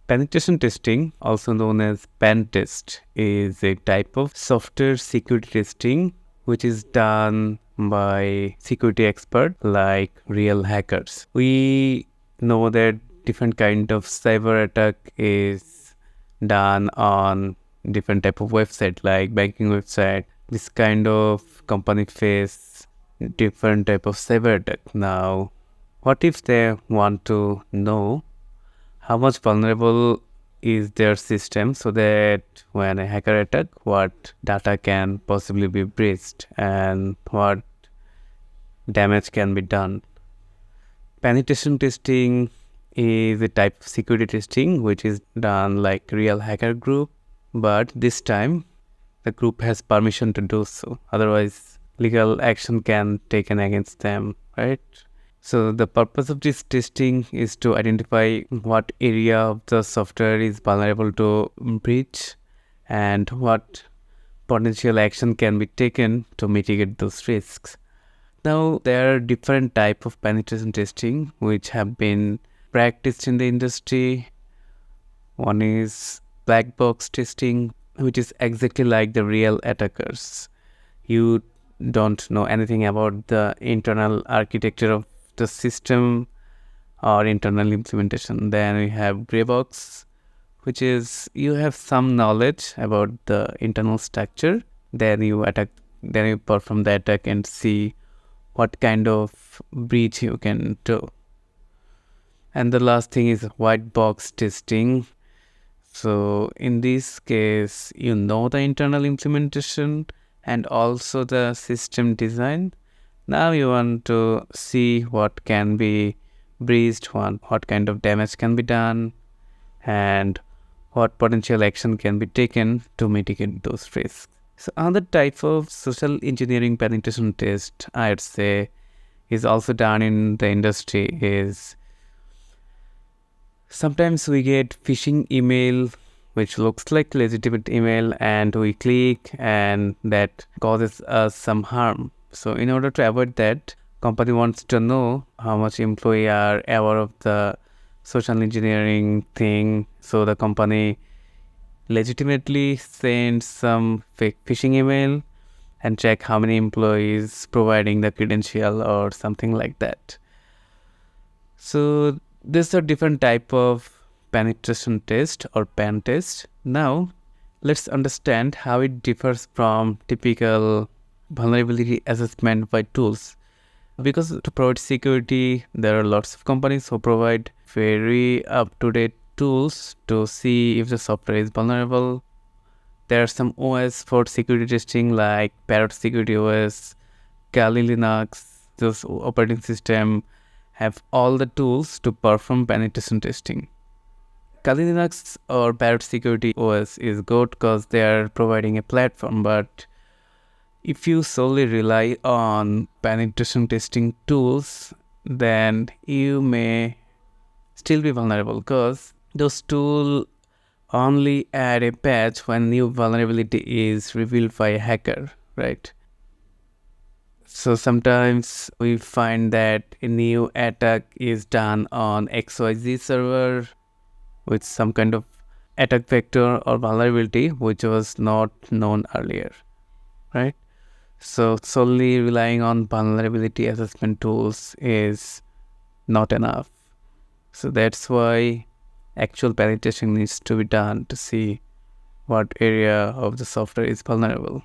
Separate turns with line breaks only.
Penetration testing, also known as pen test, is a type of software security testing which is done by security experts like real hackers. We know that different kind of cyber attack is done on different type of website like banking website. This kind of company face different type of cyber attack. Now, what if they want to know how much vulnerable is their system so that when a hacker attack, what data can possibly be breached and what damage can be done. Penetration testing is a type of security testing which is done like real hacker group, but this time the group has permission to do so. Otherwise, legal action can taken against them, right? So the purpose of this testing is to identify what area of the software is vulnerable to breach and what potential action can be taken to mitigate those risks. Now, there are different types of penetration testing which have been practiced in the industry. One is black box testing, which is exactly like the real attackers. You don't know anything about the internal architecture of the system or internal implementation. Then we have gray box, which is you have some knowledge about the internal structure. Then you perform the attack and see what kind of breach you can do. And the last thing is white box testing. So in this case, you know the internal implementation and also the system design. Now you want to see what can be breached, what kind of damage can be done, and what potential action can be taken to mitigate those risks. So another type of social engineering penetration test, I'd say, is also done in the industry is sometimes we get phishing email which looks like legitimate email and we click and that causes us some harm. So in order to avoid that, company wants to know how much employee are aware of the social engineering thing. So the company legitimately sends some fake phishing email and check how many employees providing the credential or something like that. So these are different type of penetration test or pen test. Now let's understand how it differs from typical vulnerability assessment by tools. Because to provide security, there are lots of companies who provide very up-to-date tools to see if the software is vulnerable. There are some OS for security testing like Parrot Security OS, Kali Linux. Those operating system have all the tools to perform penetration testing. Kali Linux or Parrot Security OS is good because they are providing a platform, but if you solely rely on penetration testing tools, then you may still be vulnerable because those tools only add a patch when new vulnerability is revealed by a hacker, right? So sometimes we find that a new attack is done on XYZ server with some kind of attack vector or vulnerability which was not known earlier, right? So solely relying on vulnerability assessment tools is not enough. So that's why actual penetration needs to be done to see what area of the software is vulnerable.